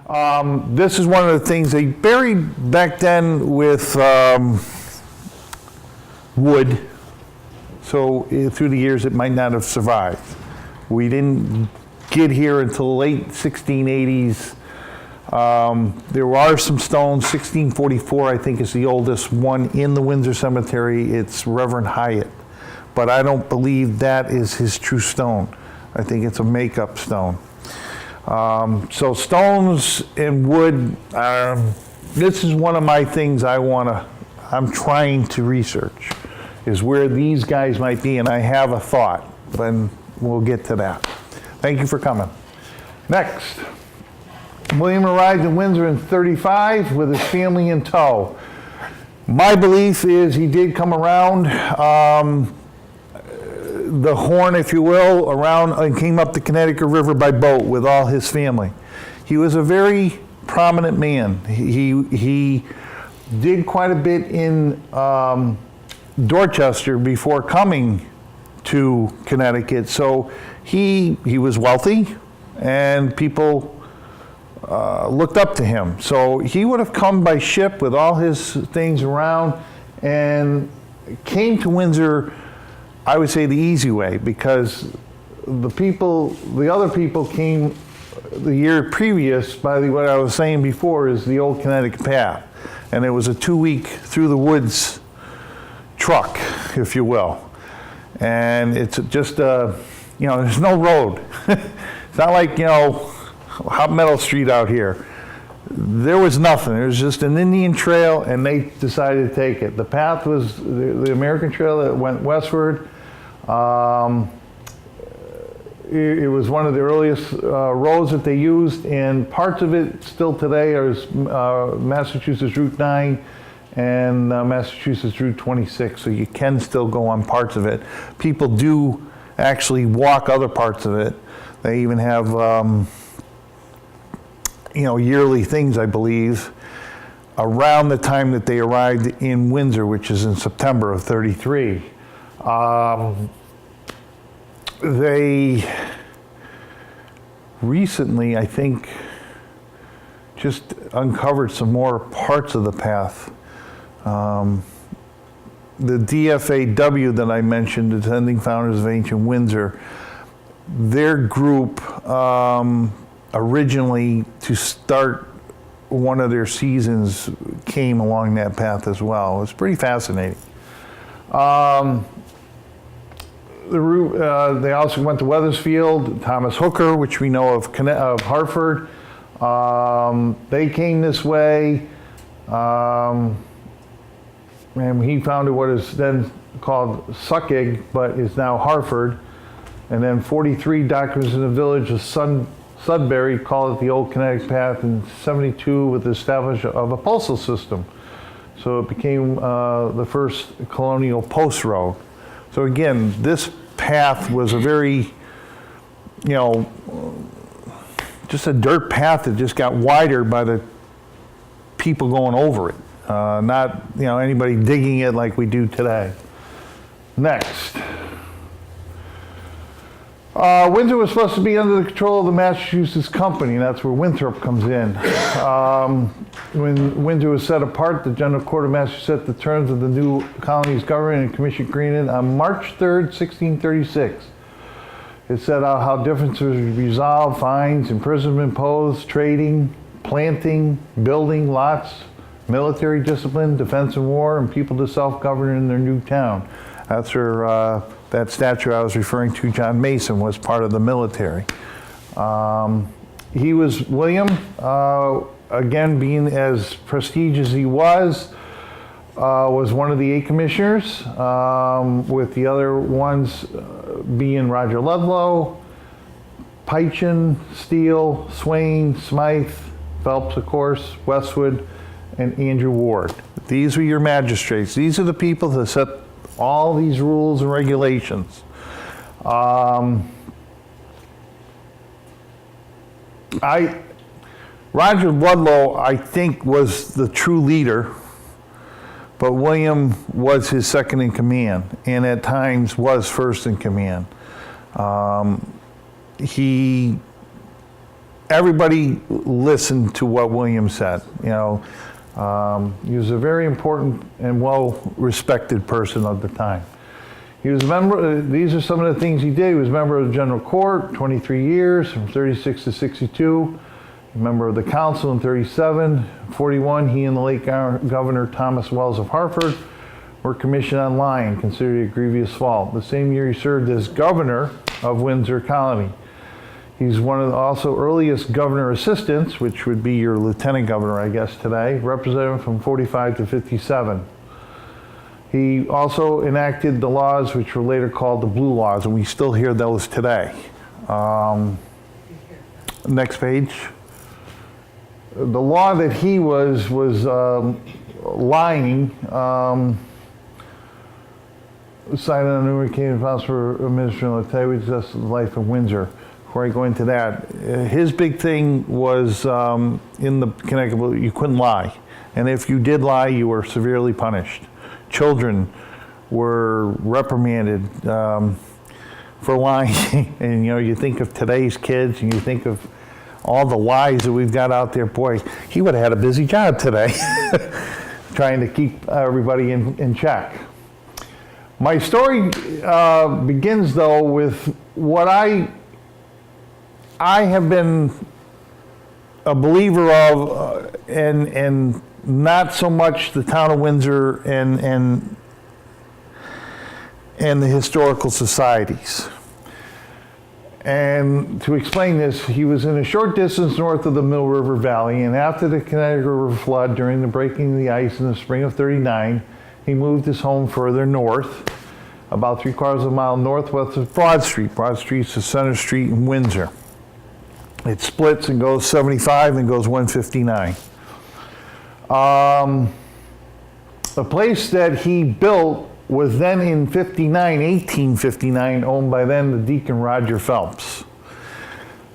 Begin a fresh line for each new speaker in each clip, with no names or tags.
This is one of the things they buried back then with wood. So through the years, it might not have survived. We didn't get here until the late 1680s. There are some stones. 1644, I think, is the oldest one in the Windsor Cemetery. It's Reverend Hyatt. But I don't believe that is his true stone. I think it's a makeup stone. So stones and wood, this is one of my things I'm trying to research, is where these guys might be, and I have a thought, but we'll get to that. Thank you for coming. Next, William arrived in Windsor in 35 with his family in tow. My belief is he did come around the Horn, if you will, around and came up the Connecticut River by boat with all his family. He was a very prominent man. He did quite a bit in Dorchester before coming to Connecticut, so he was wealthy and people looked up to him. So he would have come by ship with all his things around and came to Windsor, I would say, the easy way, because the other people came the year previous by what I was saying before is the old Connecticut Path. And it was a 2-week through the woods truck, if you will. And it's just, there's no road. It's not like, Hot Meadow Street out here. There was nothing. There was just an Indian trail, and they decided to take it. The path was the American trail that went westward. It was one of the earliest roads that they used, and parts of it still today are Massachusetts Route 9 and Massachusetts Route 26, so you can still go on parts of it. People do actually walk other parts of it. They even have yearly things, I believe, around the time that they arrived in Windsor, which is in September of 33. They recently, I think, just uncovered some more parts of the path. The DFAW that I mentioned, the Descending Founders of Ancient Windsor, their group originally, to start one of their seasons, came along that path as well. It was pretty fascinating. The route, they also went to Wethersfield, Thomas Hooker, which we know of Hartford. They came this way, and he founded what is then called Suckig, but is now Hartford. And then 43 doctors in the village of Sudbury called it the Old Connecticut Path in 72 with the establishment of a postal system. So it became the first colonial post road. So again, this path was a very, just a dirt path that just got wider by the people going over it. Not, anybody digging it like we do today. Next. Windsor was supposed to be under the control of the Massachusetts Company, and that's where Winthrop comes in. When Windsor was set apart, the General Court of Massachusetts set the terms of the new colony's government and commission agreement on March 3rd, 1636. It set out how differences would be resolved, fines, imprisonment imposed, trading, planting, building lots, military discipline, defense and war, and people to self-govern in their new town. That's where that statue I was referring to, John Mason, was part of the military. He was William, again, being as prestigious as he was one of the 8 commissioners, with the other ones being Roger Ludlow, Peitchen, Steele, Swain, Smythe, Phelps, of course, Westwood, and Andrew Ward. These were your magistrates. These are the people that set all these rules and regulations. Roger Ludlow, I think, was the true leader, but William was his second in command, and at times was first in command. He everybody listened to what William said. You know, he was a very important and well-respected person of the time. He was a member, these are some of the things he did. He was a member of the General Court, 23 years, from 36 to 62. A member of the Council in 37. 41, he and the late Governor Thomas Wells of Hartford were commissioned on lying, considered a grievous fault. The same year he served as governor of Windsor Colony. He's one of the also earliest governor assistants, which would be your lieutenant governor, I guess, today, represented from 45 to 57. He also enacted the laws which were later called the Blue Laws, and we still hear those today. Next page. The law that he was lying, cited on Numericate Files for Administrative Integrity, Justice of Life in Windsor. Before I go into that, his big thing was in the Connecticut, you couldn't lie. And if you did lie, you were severely punished. Children were reprimanded for lying. And you know, you think of today's kids and you think of all the lies that we've got out there. Boy, he would have had a busy job today trying to keep everybody in check. My story begins, though, with what I have been a believer of, and not so much the town of Windsor and the historical societies. And to explain this, he was in a short distance north of the Mill River Valley, and after the Connecticut River flood during the breaking of the ice in the spring of '39, he moved his home further north, about 3/4 of a mile northwest of Broad Street. Broad Street's the center street in Windsor. It splits and goes 75 and goes 159. The place that he built was then in 1859, owned by then the Deacon Roger Phelps.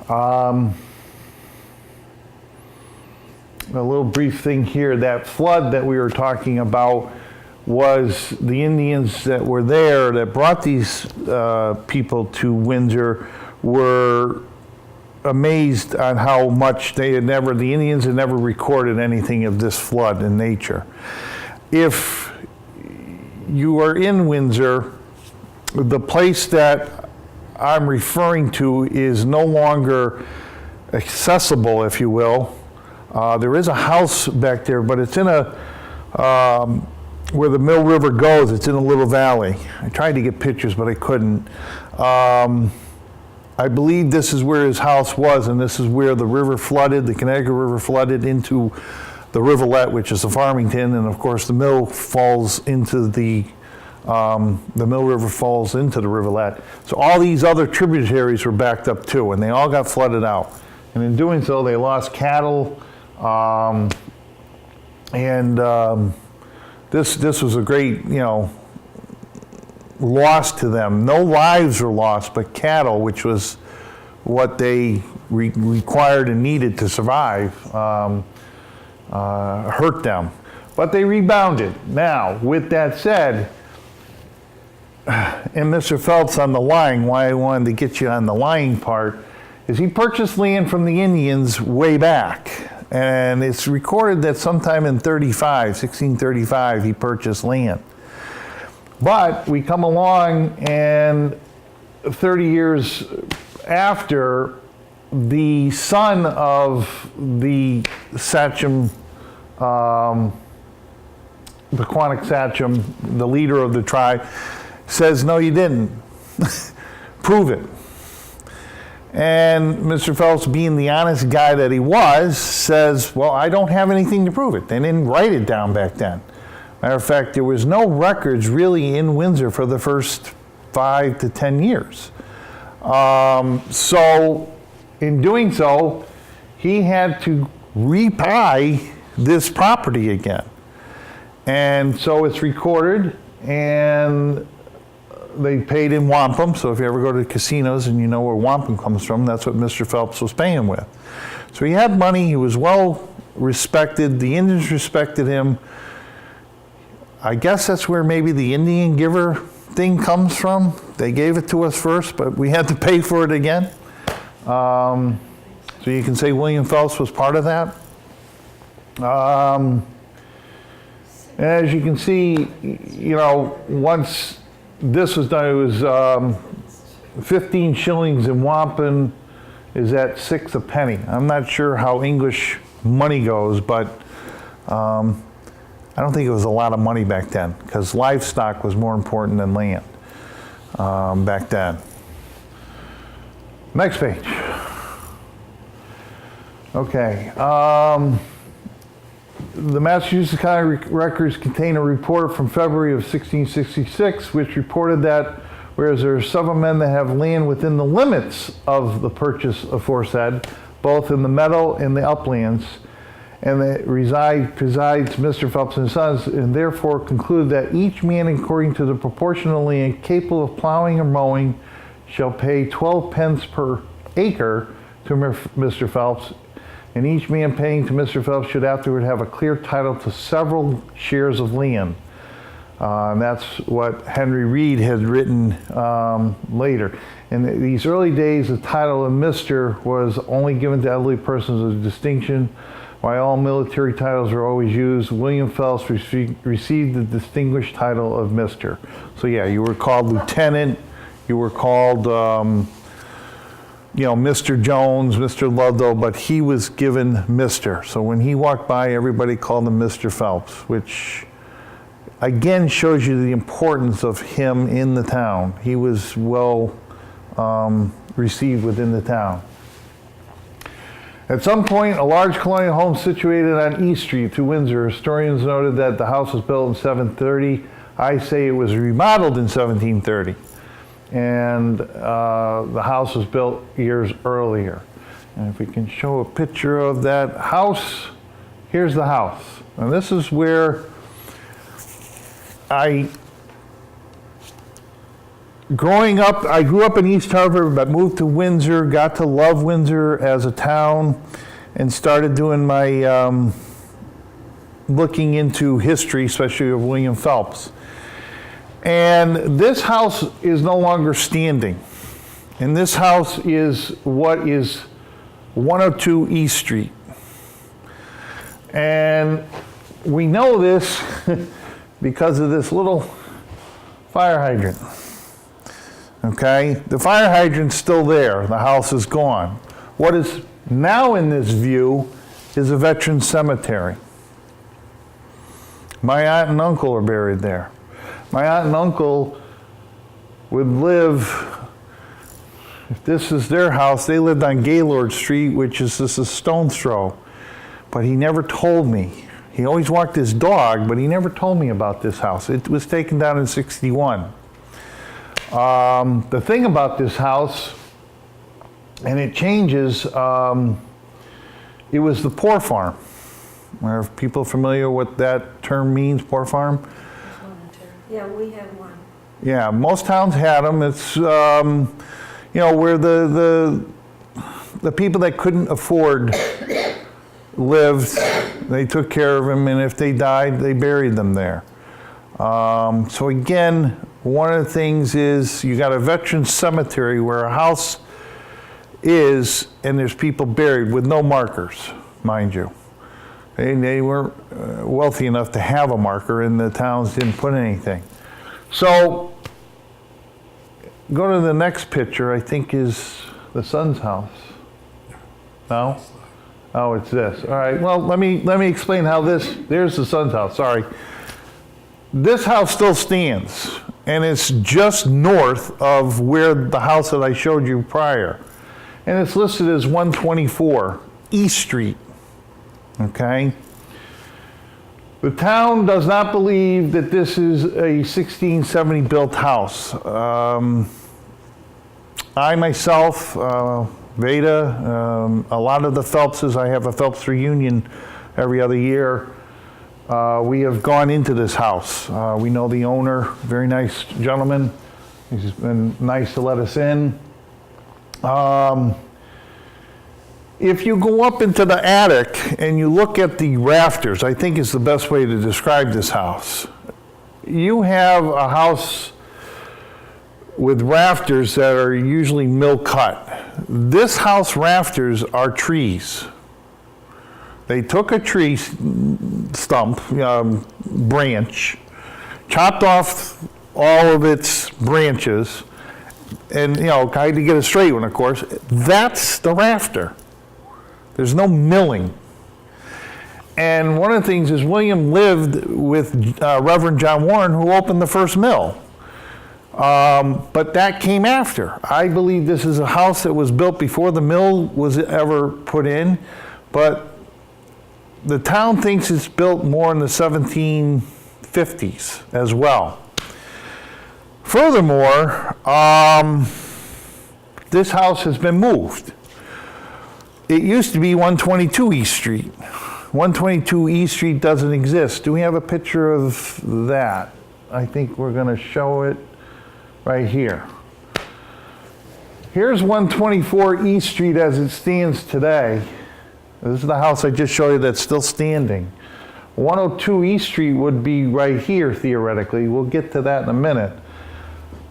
A little brief thing here, that flood that we were talking about was the Indians that were there that brought these people to Windsor were amazed on how much the Indians had never recorded anything of this flood in nature. If you are in Windsor, the place that I'm referring to is no longer accessible, if you will. There is a house back there, but it's in where the Mill River goes, it's in a little valley. I tried to get pictures, but I couldn't. I believe this is where his house was, and this is where the river flooded, the Connecticut River flooded into the rivulet, which is the Farmington, and of course the mill falls into the Mill River falls into the rivulet. So all these other tributaries were backed up too, and they all got flooded out. And in doing so, they lost cattle, this was a great, loss to them. No lives were lost, but cattle, which was what they required and needed to survive, hurt them. But they rebounded. Now, with that said, and Mr. Phelps on the lying, why I wanted to get you on the lying part, is he purchased land from the Indians way back. And it's recorded that sometime in 1635, he purchased land. But we come along, and 30 years after, the son of the sachem, the Quantic sachem, the leader of the tribe, says, no, you didn't. Prove it. And Mr. Phelps, being the honest guy that he was, says, well, I don't have anything to prove it. They didn't write it down back then. Matter of fact, there was no records really in Windsor for the first 5 to 10 years. So in doing so, he had to rebuy this property again. And so it's recorded, and they paid in wampum. So if you ever go to casinos and you know where wampum comes from, that's what Mr. Phelps was paying with. So he had money, he was well respected, the Indians respected him. I guess that's where maybe the Indian giver thing comes from. They gave it to us first, but we had to pay for it again. So you can say William Phelps was part of that. As you can see, you know, once this was done, it was 15 shillings in wampum is at 6 a penny. I'm not sure how English money goes, but I don't think it was a lot of money back then, because livestock was more important than land back then. Next page. Okay. The Massachusetts County records contain a report from February of 1666, which reported that whereas there are several men that have land within the limits of the purchase aforesaid, both in the meadow and the uplands, and that presides Mr. Phelps and Sons, and therefore conclude that each man, according to the proportion of land capable of plowing or mowing, shall pay 12 pence per acre to Mr. Phelps, and each man paying to Mr. Phelps should afterward have a clear title to several shares of land. And that's what Henry Reed had written later. In these early days, the title of Mr. was only given to elderly persons of distinction. While all military titles were always used, William Phelps received the distinguished title of Mr. So yeah, you were called Lieutenant, you were called you know, Mr. Jones, Mr. Ludlow, but he was given Mr. So when he walked by, everybody called him Mr. Phelps, which again shows you the importance of him in the town. He was well received within the town. At some point, a large colonial home situated on East Street to Windsor. Historians noted that the house was built in 1730. I say it was remodeled in 1730. And the house was built years earlier. And if we can show a picture of that house, here's the house. And this is where growing up, I grew up in East Hartford, but moved to Windsor, got to love Windsor as a town, and started doing my looking into history, especially of William Phelps. And this house is no longer standing. And this house is what is 102 East Street. And we know this because of this little fire hydrant. Okay? The fire hydrant's still there. The house is gone. What is now in this view is a veteran cemetery. My aunt and uncle are buried there. My aunt and uncle would live, if this is their house, they lived on Gaylord Street, which is just a stone's throw. But he never told me. He always walked his dog, but he never told me about this house. It was taken down in '61. The thing about this house, and it changes, it was the poor farm. Are people familiar with what that term means, poor farm?
Yeah, we have one.
Yeah, most towns had them. It's, you know, where the people that couldn't afford lived, they took care of them, and if they died, they buried them there. So again, one of the things is you got a veteran cemetery where a house is, and there's people buried with no markers, mind you. They weren't wealthy enough to have a marker, and the towns didn't put anything. So, go to the next picture, I think is the son's house. No? Oh, it's this. All right, well, let me explain how there's the son's house, sorry. This house still stands, and it's just north of where the house that I showed you prior. And it's listed as 124 East Street. Okay? The town does not believe that this is a 1670 built house. I myself, Veda, a lot of the Phelpses, I have a Phelps reunion every other year. We have gone into this house. We know the owner, very nice gentleman. He's been nice to let us in. If you go up into the attic and you look at the rafters, I think is the best way to describe this house. You have a house with rafters that are usually mill cut. this house rafters are trees. They took a tree stump, branch, chopped off all of its branches, and, I had to get a straight one, of course. That's the rafter. There's no milling. And one of the things is William lived with Reverend John Warren, who opened the first mill. But that came after. I believe this is a house that was built before the mill was ever put in, but the town thinks it's built more in the 1750s as well. Furthermore, this house has been moved. It used to be 122 East Street. 122 East Street doesn't exist. Do we have a picture of that? I think we're going to show it right here. Here's 124 East Street as it stands today. This is the house I just showed you that's still standing. 102 East Street would be right here, theoretically. We'll get to that in a minute.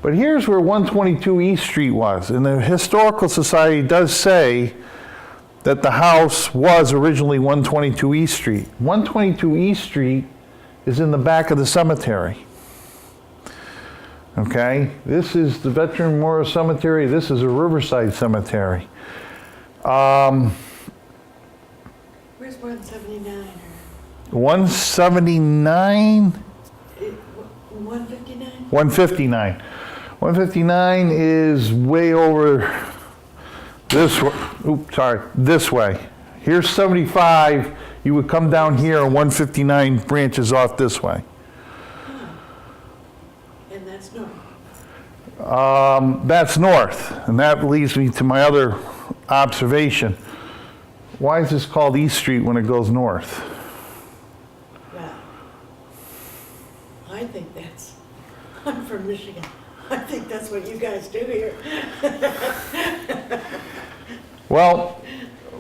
But here's where 122 East Street was. And the Historical Society does say that the house was originally 122 East Street. 122 East Street is in the back of the cemetery. Okay, this is the Veteran Memorial Cemetery. This is a Riverside Cemetery.
Where's 179?
179?
159?
159. 159 is way over this way. Oops, sorry, this way. Here's 75. You would come down here and 159 branches off this way.
And that's north.
That's north, and that leads me to my other observation. Why is this called East Street when it goes north?
Well, I think I'm from Michigan. I think that's what you guys do here.
Well,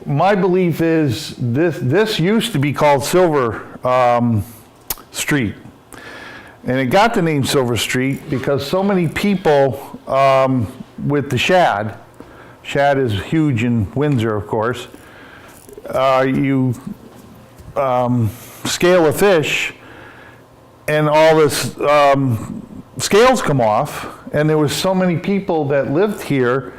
my belief is this used to be called Silver Street. And it got the name Silver Street because so many people with the shad is huge in Windsor, of course. You scale a fish and all this scales come off, and there was so many people that lived here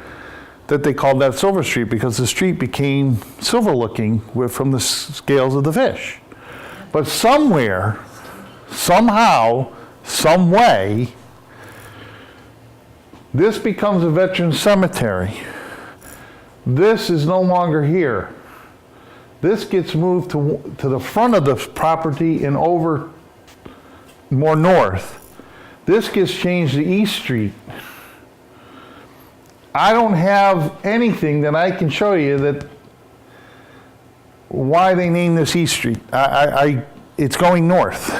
that they called that Silver Street because the street became silver looking from the scales of the fish. But somewhere, somehow, some way, this becomes a veteran cemetery. This is no longer here. This gets moved to the front of the property and over more north. This gets changed to East Street. I don't have anything that I can show you that why they named this East Street. It's going north.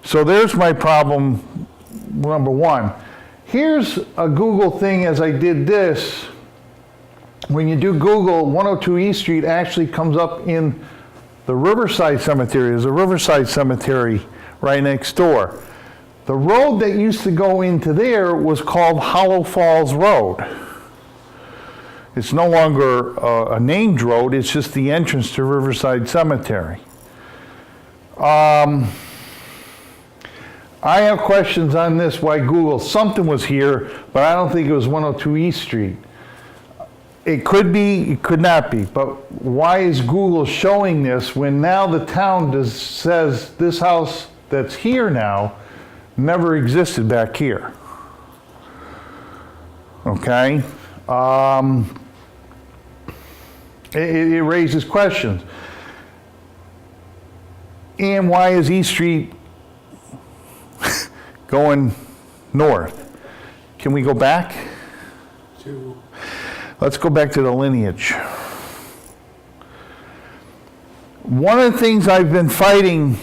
So there's my problem, number one. Here's a Google thing as I did this. When you do Google, 102 East Street actually comes up in the Riverside Cemetery. There's a Riverside Cemetery right next door. The road that used to go into there was called Hollow Falls Road. It's no longer a named road, it's just the entrance to Riverside Cemetery. I have questions on this, why Google, something was here, but I don't think it was 102 East Street. It could be, it could not be, but why is Google showing this when now the town says this house that's here now never existed back here? Okay? It raises questions. And why is East Street going north? Can we go back? Let's go back to the lineage. One of the things I've been fighting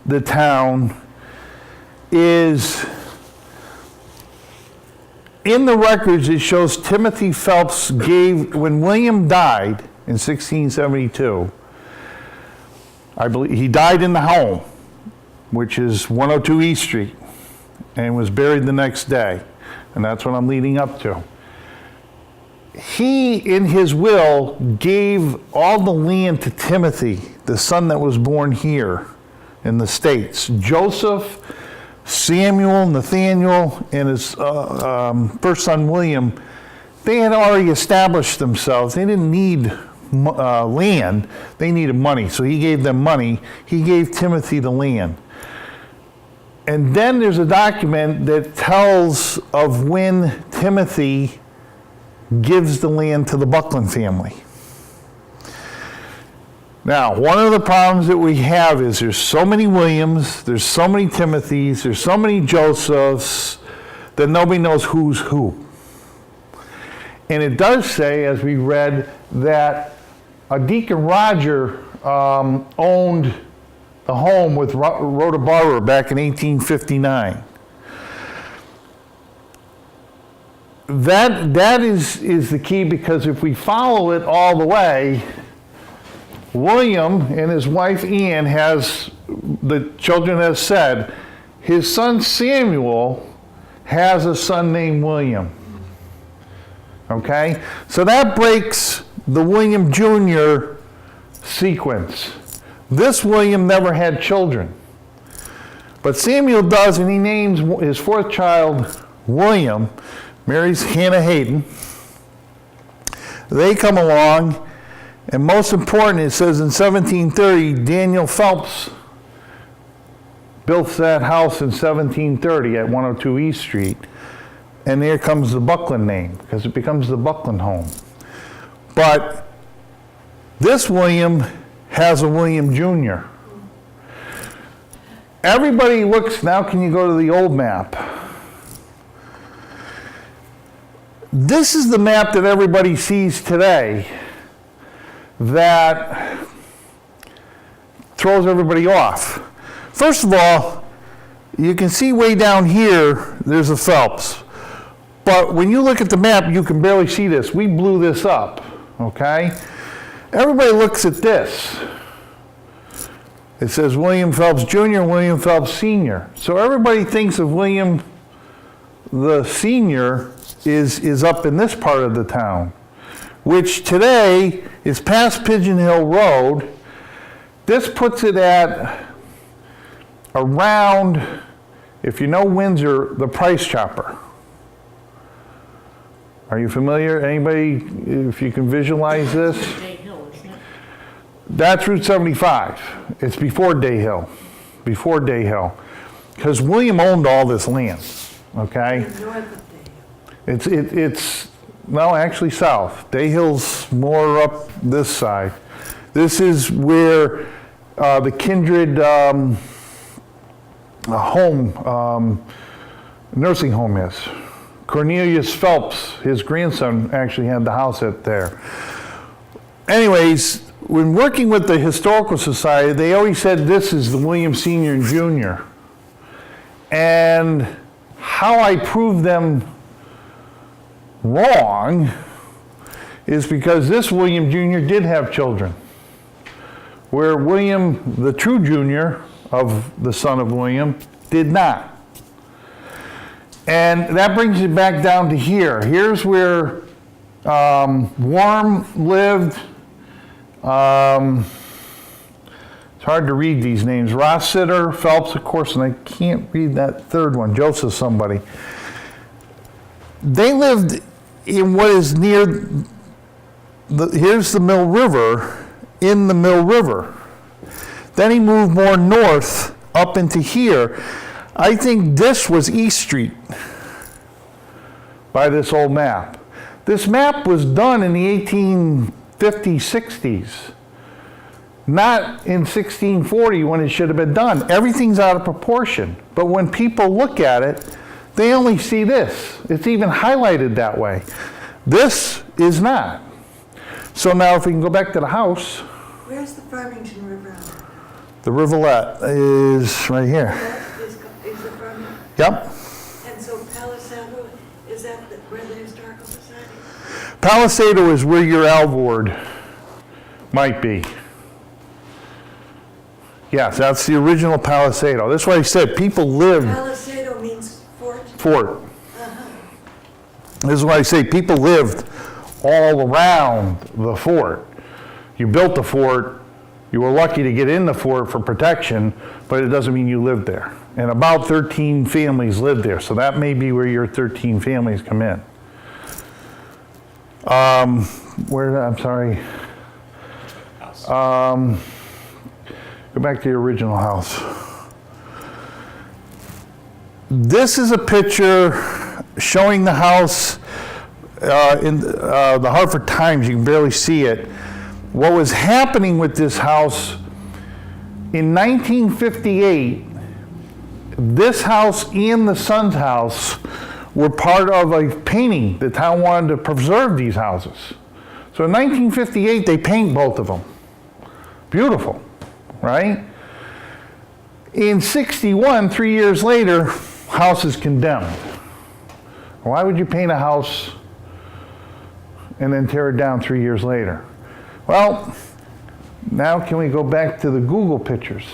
the town is in the records it shows Timothy Phelps gave, when William died in 1672, I believe he died in the home, which is 102 East Street, and was buried the next day. And that's what I'm leading up to. he, in his will, gave all the land to Timothy, the son that was born here in the States. Joseph, Samuel, Nathaniel, and his first son William, they had already established themselves. They didn't need land, they needed money. So he gave them money. He gave Timothy the land. And then there's a document that tells of when Timothy gives the land to the Buckland family. Now, one of the problems that we have is there's so many Williams, there's so many Timothys, there's so many Josephs that nobody knows who's who. And it does say, as we read, that Deacon Roger owned the home with Rhoda Barber back in 1859. That is the key, because if we follow it all the way, William and his wife Anne has, the children have said, his son Samuel has a son named William. Okay? So that breaks the William Jr. sequence. This William never had children. But Samuel does, and he names his fourth child William, marries Hannah Hayden. They come along, and most important, it says in 1730, Daniel Phelps built that house in 1730 at 102 East Street. And there comes the Buckland name, because it becomes the Buckland home. But this William has a William Jr. Everybody looks, now can you go to the old map? This is the map that everybody sees today that throws everybody off. First of all, you can see way down here, there's a Phelps. But when you look at the map, you can barely see this. We blew this up, okay? Everybody looks at this. It says William Phelps Jr., William Phelps Sr. So everybody thinks of William the Sr. is up in this part of the town, which today is past Pigeon Hill Road. This puts it at around, if you know Windsor, the Price Chopper. Are you familiar? Anybody, if you can visualize this?
Day Hill, isn't it?
That's Route 75. It's before Day Hill. Before Day Hill. Because William owned all this land, okay?
North of Day Hill.
It's no, actually south. Day Hill's more up this side. This is where the Kindred nursing home is. Cornelius Phelps, his grandson, actually had the house up there. Anyways, when working with the Historical Society, they always said this is the William Sr. and Jr. And how I proved them wrong is because this William Jr. did have children, where William, the true Jr. of the son of William, did not. And that brings it back down to here. Here's where Worm lived. It's hard to read these names. Rossiter, Phelps, of course, and I can't read that third one, Joseph somebody. They lived in what is near, here's the Mill River, in the Mill River. Then he moved more north up into here. I think this was East Street by this old map. This map was done in the 1850s, 60s, not in 1640 when it should have been done. Everything's out of proportion. But when people look at it, they only see this. It's even highlighted that way. This is not. So now if we can go back to the house.
Where's the Farmington River?
The rivulet is right here.
That is the Farmington?
Yep.
And so Palisado, is that where the Historical Society?
Palisado is where your Alvord might be. Yes, that's the original Palisado. That's why I said people lived.
Palisado means fort?
Fort. This is why I say people lived all around the fort. You built the fort, you were lucky to get in the fort for protection, but it doesn't mean you lived there. And about 13 families lived there, so that may be where your 13 families come in. I'm sorry. Go back to your original house. This is a picture showing the house in the Hartford Times. You can barely see it. What was happening with this house in 1958, this house and the son's house were part of a painting. The town wanted to preserve these houses. So in 1958, they paint both of them. Beautiful, right? In 61, 3 years later, house is condemned. Why would you paint a house and then tear it down 3 years later? Well, now can we go back to the Google pictures?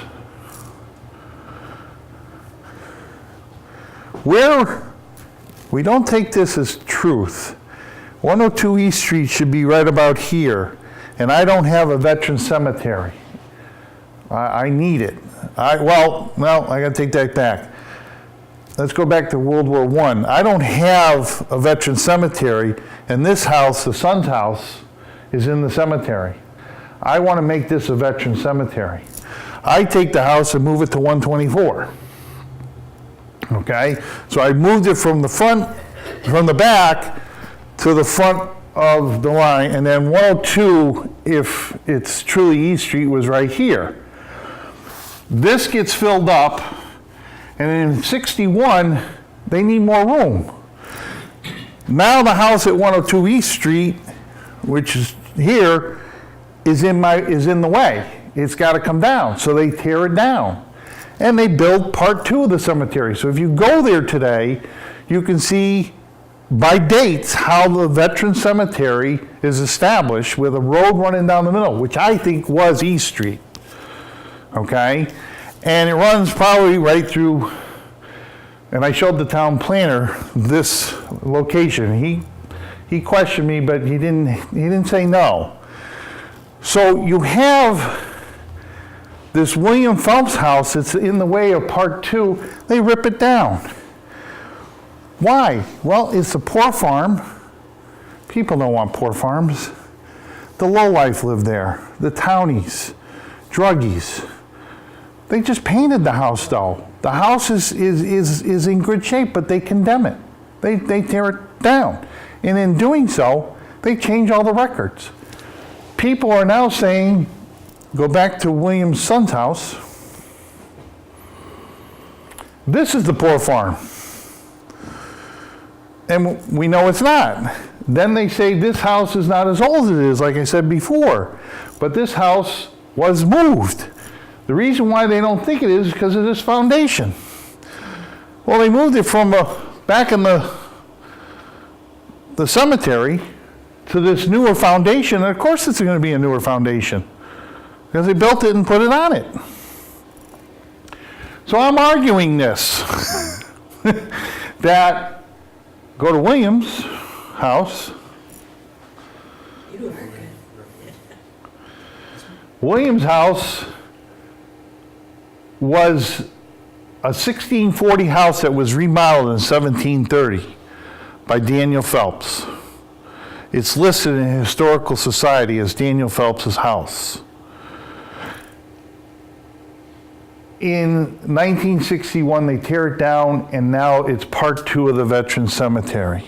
We don't take this as truth. 102 East Street should be right about here, and I don't have a veteran cemetery. I need it. I gotta take that back. Let's go back to World War I. I don't have a veteran cemetery, and this house, the son's house, is in the cemetery. I want to make this a veteran cemetery. I take the house and move it to 124. Okay? So I moved it from the back to the front of the line, and then 102, if it's truly East Street, was right here. This gets filled up, and in 61, they need more room. Now the house at 102 East Street, which is here, is in the way. It's got to come down, so they tear it down. And they build part 2 of the cemetery. So if you go there today, you can see by dates how the veteran cemetery is established with a road running down the middle, which I think was East Street. Okay? And it runs probably right through, and I showed the town planner this location. He questioned me, but he didn't say no. So you have this William Phelps house that's in the way of part 2. They rip it down. Why? Well, it's a poor farm. People don't want poor farms. The lowlife live there. The townies, druggies. They just painted the house, though. The house is in good shape, but they condemn it. They tear it down. And in doing so, they change all the records. People are now saying, go back to William's son's house. This is the poor farm. And we know it's not. Then they say this house is not as old as it is, like I said before. But this house was moved. The reason why they don't think it is because of this foundation. Well, they moved it from back in the cemetery to this newer foundation, and of course it's going to be a newer foundation because they built it and put it on it. So I'm arguing this, that go to William's house. William's house was a 1640 house that was remodeled in 1730 by Daniel Phelps. It's listed in the Historical Society as Daniel Phelps' house. In 1961, they tear it down, and now it's part 2 of the Veteran Cemetery.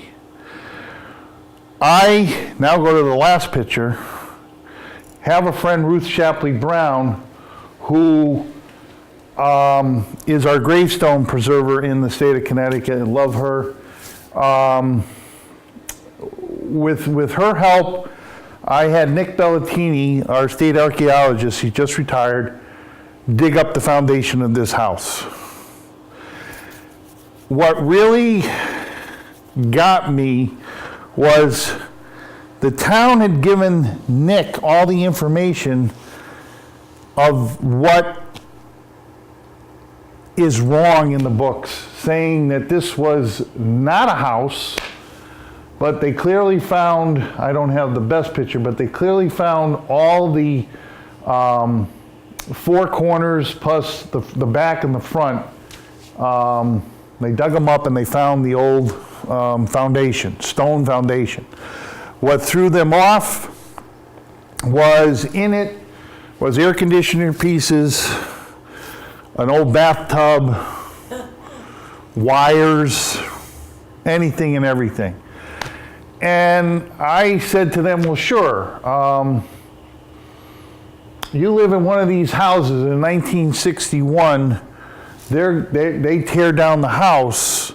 I now go to the last picture. Have a friend, Ruth Shapley Brown, who is our gravestone preserver in the state of Connecticut. I love her. With her help, I had Nick Bellatini, our state archaeologist, he just retired, dig up the foundation of this house. What really got me was the town had given Nick all the information of what is wrong in the books, saying that this was not a house, But they clearly found, I don't have the best picture, but they clearly found all the four corners plus the back and the front. They dug them up and they found the old foundation, stone foundation. What threw them off was in it was air conditioner pieces, an old bathtub, wires, anything and everything. And I said to them, well, sure. You live in one of these houses in 1961, they tear down the house,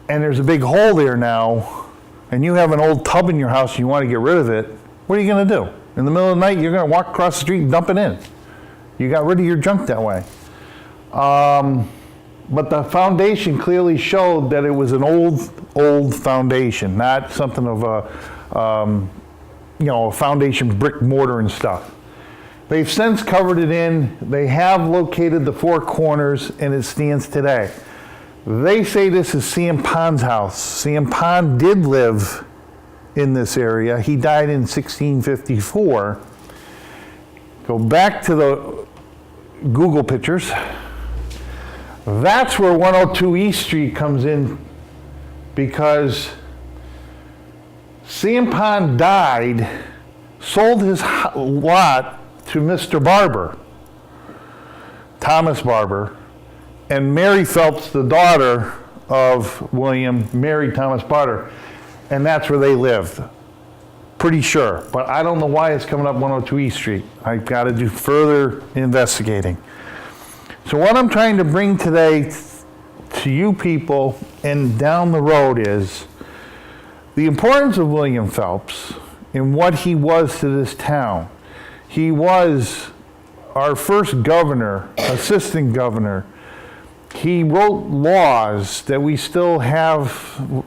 and there's a big hole there now, and you have an old tub in your house and you want to get rid of it. What are you going to do? In the middle of the night, you're going to walk across the street and dump it in. You got rid of your junk that way. But the foundation clearly showed that it was an old foundation, not something of a foundation brick mortar and stuff. They've since covered it in. They have located the four corners, and it stands today. They say this is Sam Pond's house. Sam Pond did live in this area. He died in 1654. Go back to the Google pictures. That's where 102 East Street comes in, because Sam Pond died, sold his lot to Mr. Barber, Thomas Barber, and Mary Phelps, the daughter of William, married Thomas Barber, and that's where they lived. Pretty sure, but I don't know why it's coming up 102 East Street. I've got to do further investigating. So what I'm trying to bring today to you people and down the road is the importance of William Phelps and what he was to this town. He was our first governor, assistant governor. He wrote laws that we still have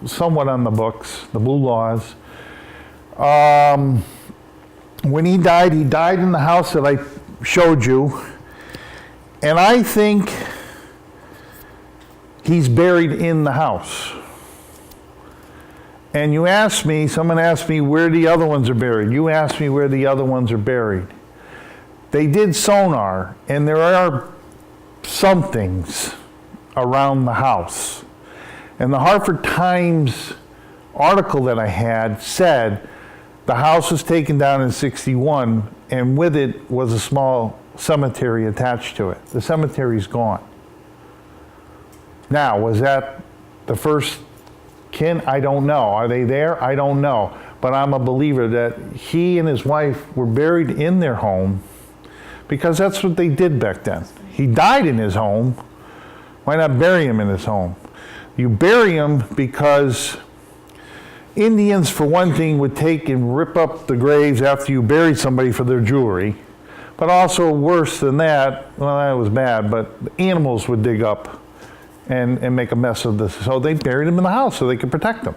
somewhat on the books, the blue laws. When he died in the house that I showed you. And I think he's buried in the house. And you asked me, someone asked me where the other ones are buried. You asked me where the other ones are buried. They did sonar, and there are some things around the house. And the Hartford Times article that I had said the house was taken down in 61, and with it was a small cemetery attached to it. The cemetery's gone. Now, was that the first kin? I don't know. Are they there? I don't know. But I'm a believer that he and his wife were buried in their home, because that's what they did back then. He died in his home. Why not bury him in his home? You bury him because Indians, for one thing, would take and rip up the graves after you buried somebody for their jewelry. But also worse than that, well, that was bad, but animals would dig up and make a mess of this. So they buried him in the house so they could protect him.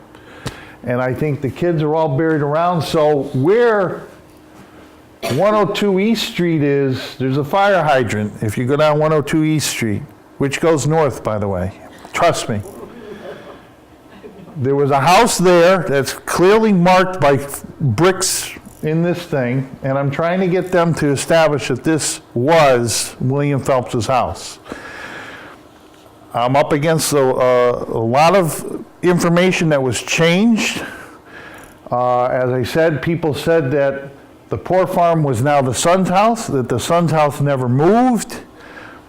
And I think the kids are all buried around. So where 102 East Street is, there's a fire hydrant if you go down 102 East Street, which goes north, by the way. Trust me. There was a house there that's clearly marked by bricks in this thing, and I'm trying to get them to establish that this was William Phelps's house. I'm up against a lot of information that was changed. As I said, people said that the Poor Farm was now the son's house, that the son's house never moved,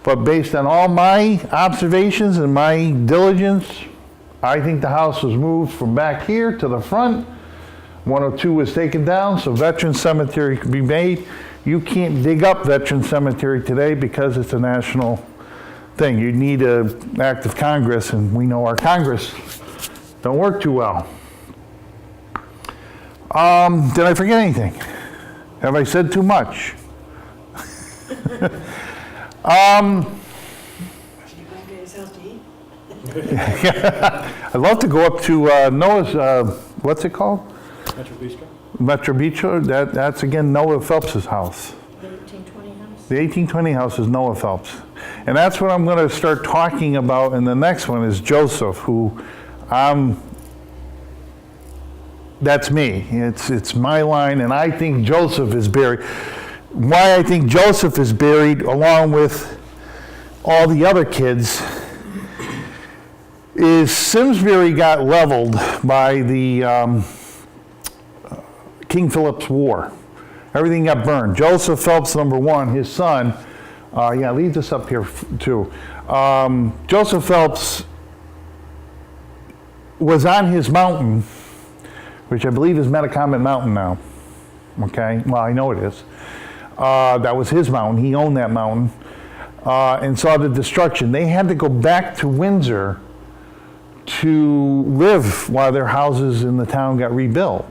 but based on all my observations and my diligence, I think the house was moved from back here to the front. 102 was taken down, so Veteran Cemetery could be made. You can't dig up Veteran Cemetery today because it's a national thing. You need an act of Congress, and we know our Congress don't work too well. Did I forget anything? Have I said too much?
Did you go to his house to eat?
I'd love to go up to Noah's, what's it called?
Metro Bistro?
Metro Bistro. That's again Noah Phelps' house.
The 1820 house?
The 1820 house is Noah Phelps. And that's what I'm going to start talking about in the next one is Joseph, who I'm that's me. It's my line, and I think Joseph is buried. Why I think Joseph is buried along with all the other kids is Simsbury got leveled by the King Philip's War. Everything got burned. Joseph Phelps, number one, his son, leave this up here too. Joseph Phelps was on his mountain, which I believe is Metacomet Mountain now. Okay, well, I know it is. That was his mountain. He owned that mountain, and saw the destruction. They had to go back to Windsor to live while their houses in the town got rebuilt.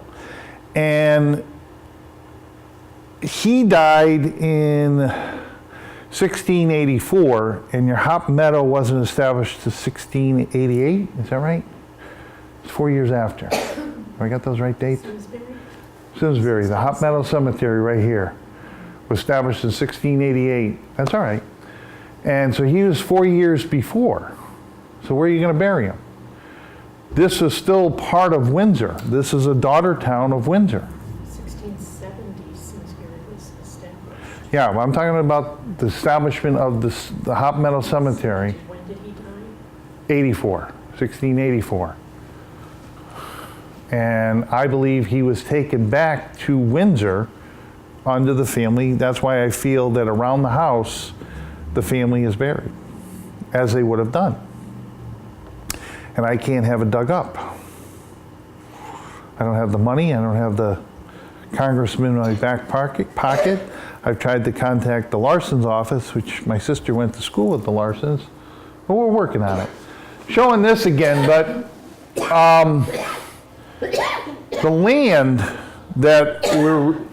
And he died in 1684, and your hop meadow wasn't established to 1688. Is that right? It's 4 years after. Have I got those right dates? Simsbury, the Hop Meadow Cemetery right here, was established in 1688. That's all right. And so he was 4 years before. So where are you going to bury him? This is still part of Windsor. This is a daughter town of Windsor.
1670 Simsbury was established.
Yeah, well, I'm talking about the establishment of the Hop Meadow Cemetery.
When did he die?
1684. And I believe he was taken back to Windsor under the family. That's why I feel that around the house, the family is buried, as they would have done. And I can't have it dug up. I don't have the money. I don't have the congressman in my back pocket. I've tried to contact the Larson's office, which my sister went to school with the Larsons, but we're working on it. Showing this again, but the land that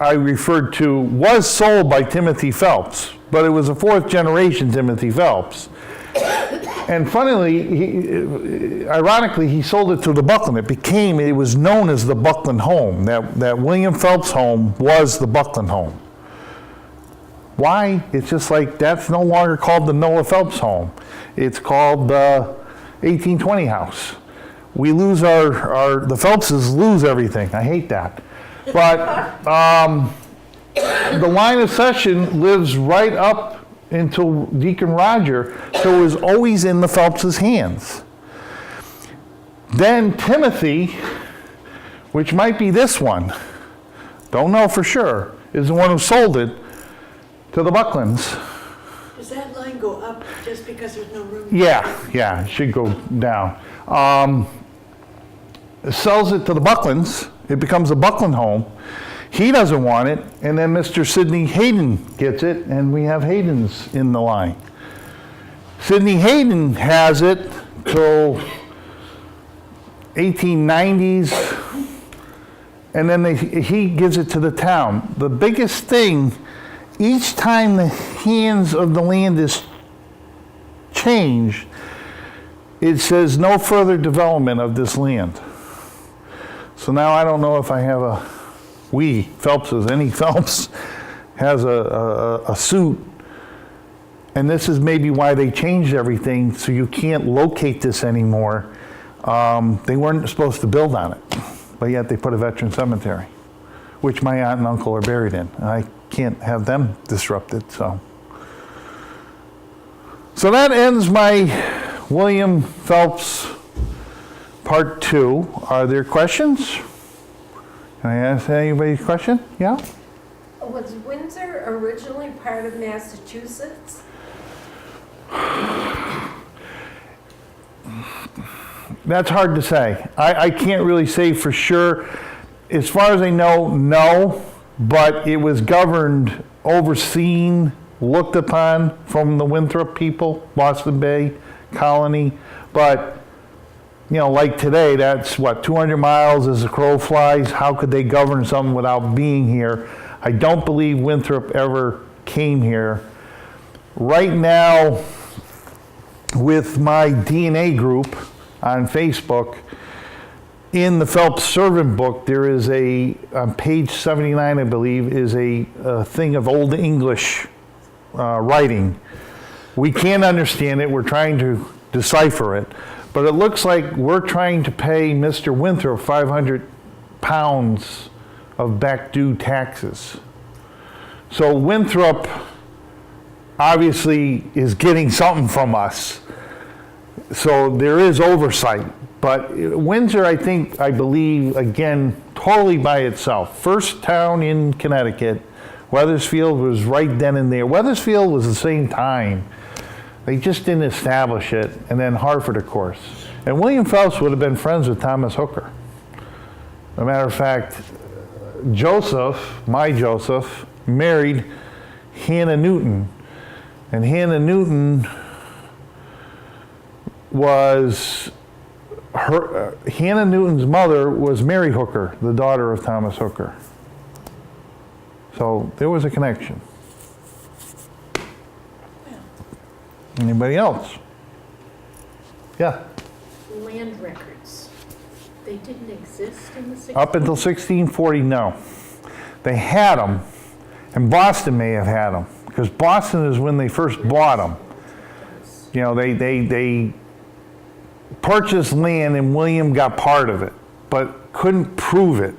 I referred to was sold by Timothy Phelps, but it was a fourth generation Timothy Phelps. And funnily, ironically, he sold it to the Buckland. It was known as the Buckland home. That William Phelps home was the Buckland home. Why? It's just like that's no longer called the Noah Phelps home. It's called the 1820 house. We lose the Phelpses lose everything. I hate that. But the line of succession lives right up until Deacon Roger, so it was always in the Phelps' hands. Then Timothy, which might be this one, don't know for sure, is the one who sold it to the Bucklands.
Does that line go up just because there's no room?
Yeah, it should go down. Sells it to the Bucklands, it becomes a Buckland home. He doesn't want it, and then Mr. Sidney Hayden gets it, and we have Haydens in the line. Sidney Hayden has it till 1890s, and then he gives it to the town. The biggest thing, each time the hands of the land is changed, it says no further development of this land. So now I don't know if I have any Phelps has a suit, and this is maybe why they changed everything, so you can't locate this anymore. They weren't supposed to build on it, but yet they put a veteran cemetery, which my aunt and uncle are buried in. And I can't have them disrupted, so. So that ends my William Phelps Part 2. Are there questions? Can I ask anybody's question? Yeah?
Was Windsor originally part of Massachusetts?
That's hard to say. I can't really say for sure. As far as I know, no, but it was governed, overseen, looked upon from the Winthrop people, Boston Bay colony. But, like today, that's 200 miles as the crow flies. How could they govern something without being here? I don't believe Winthrop ever came here. Right now, with my DNA group on Facebook, in the Phelps Servant Book, there is on page 79, I believe, is a thing of Old English writing. We can't understand it. We're trying to decipher it. But it looks like we're trying to pay Mr. Winthrop $500 pounds of back due taxes. So Winthrop obviously is getting something from us. So there is oversight. But Windsor, I believe, again, totally by itself. First town in Connecticut. Weathersfield was right then and there. Weathersfield was the same time. They just didn't establish it. And then Hartford, of course. And William Phelps would have been friends with Thomas Hooker. As a matter of fact, Joseph, my Joseph, married Hannah Newton. And Hannah Newton was Hannah Newton's mother was Mary Hooker, the daughter of Thomas Hooker. So there was a connection. Anybody else? Yeah.
Land records, they didn't exist in the 60s?
Up until 1640, no. They had them, and Boston may have had them, because Boston is when they first bought them. You know, they purchased land and William got part of it, but couldn't prove it.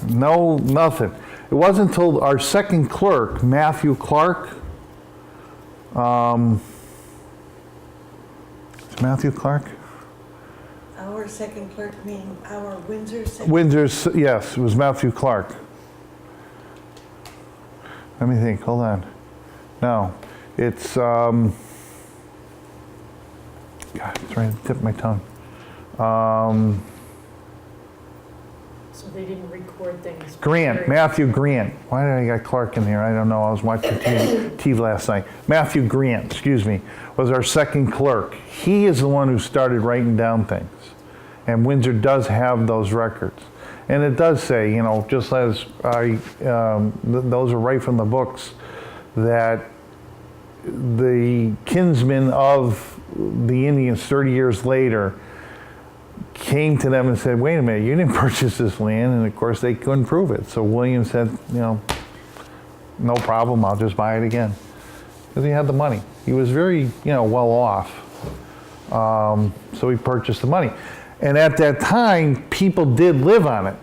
No, nothing. It wasn't until our second clerk, Matthew Clark, is Matthew Clark?
Our second clerk, meaning our Windsor second.
Windsor's, yes, it was Matthew Clark. Let me think, hold on. No, it's, God, it's right at the tip of my tongue.
So they didn't record things.
Grant, Matthew Grant. Why did I got Clark in here? I don't know. I was watching TV last night. Matthew Grant, excuse me, was our second clerk. He is the one who started writing down things. And Windsor does have those records. And it does say, you know, just as those are right from the books, that the kinsmen of the Indians 30 years later came to them and said, wait a minute, you didn't purchase this land. And of course they couldn't prove it. So William said, you know, no problem, I'll just buy it again. Because he had the money. He was very, you know, well off. So he purchased the money. And at that time, people did live on it.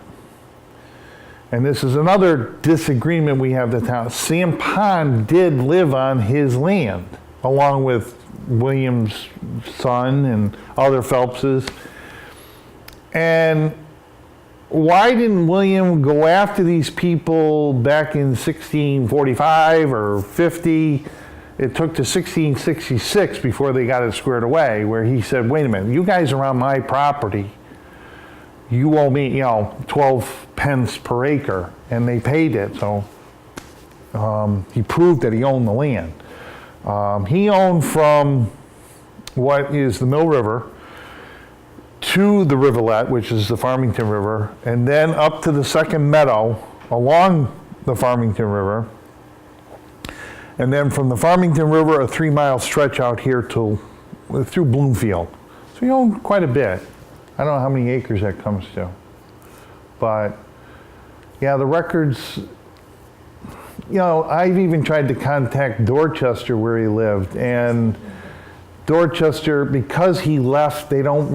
And this is another disagreement we have in the town. Sam Pond did live on his land, along with William's son and other Phelpses. And why didn't William go after these people back in 1645 or 50? It took to 1666 before they got it squared away, where he said, wait a minute, you guys are on my property. You owe me, you know, 12 pence per acre. And they paid it, so he proved that he owned the land. He owned from what is the Mill River to the Rivulet, which is the Farmington River, and then up to the second meadow along the Farmington River. And then from the Farmington River, a 3-mile stretch out here through Bloomfield. So he owned quite a bit. I don't know how many acres that comes to. But yeah, the records, you know, I've even tried to contact Dorchester where he lived. And Dorchester, because he left, they don't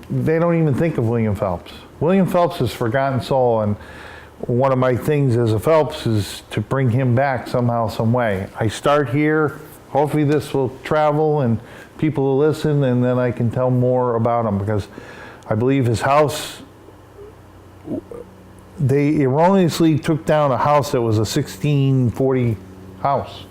even think of William Phelps. William Phelps is forgotten soul, and one of my things as a Phelps is to bring him back somehow, some way. I start here, hopefully this will travel and people will listen, and then I can tell more about him, because I believe his house, they erroneously took down a house that was a 1640 house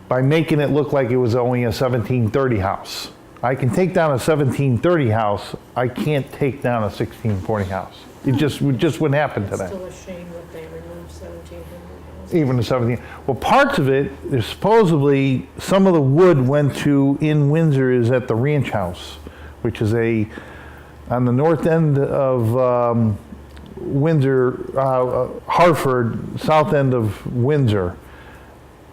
by making it look like it was only a 1730 house. I can take down a 1730 house, I can't take down a 1640 house. It just wouldn't happen today.
It's still a shame that they removed 1700.
Even the 17. Well, parts of it, is supposedly, some of the wood went to, in Windsor, is at the Ranch House, which is on the north end of Windsor, Hartford, south end of Windsor.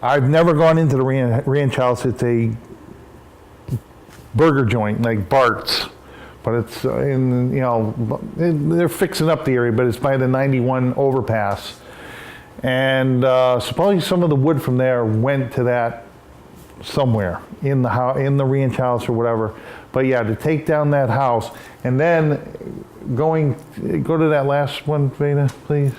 I've never gone into the Ranch House. It's a burger joint like Bart's, but it's in, you know, they're fixing up the area, but it's by the 91 overpass. And supposedly some of the wood from there went to that somewhere in the house, in the ranch house or whatever. But yeah, to take down that house and then go to that last one, Veda, please.